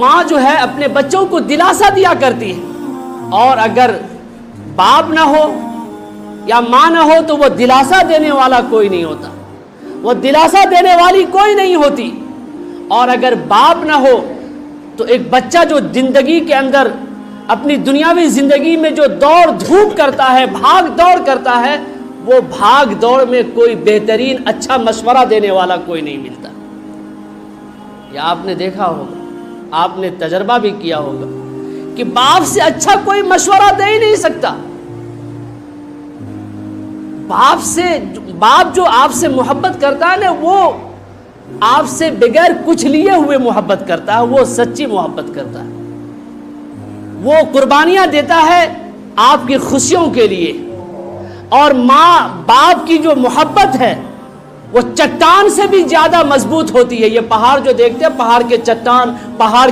ماں جو ہے اپنے بچوں کو دلاسا دیا کرتی ہے، اور اگر باپ نہ ہو یا ماں نہ ہو تو وہ دلاسا دینے والا کوئی نہیں ہوتا، وہ دلاسا دینے والی کوئی نہیں ہوتی۔ اور اگر باپ نہ ہو تو ایک بچہ جو زندگی کے اندر اپنی دنیاوی زندگی میں جو دوڑ دھوپ کرتا ہے، بھاگ دوڑ کرتا ہے، وہ بھاگ دوڑ میں کوئی بہترین اچھا مشورہ دینے والا کوئی نہیں ملتا۔ یہ آپ نے دیکھا ہوگا، آپ نے تجربہ بھی کیا ہوگا کہ باپ سے اچھا کوئی مشورہ دے ہی نہیں سکتا۔ باپ جو آپ سے محبت کرتا ہے نا، وہ آپ سے بغیر کچھ لیے ہوئے محبت کرتا ہے، وہ سچی محبت کرتا ہے، وہ قربانیاں دیتا ہے آپ کی خوشیوں کے لیے۔ اور ماں باپ کی جو محبت ہے وہ چٹان سے بھی زیادہ مضبوط ہوتی ہے۔ یہ پہاڑ جو دیکھتے ہیں، پہاڑ کے چٹان، پہاڑ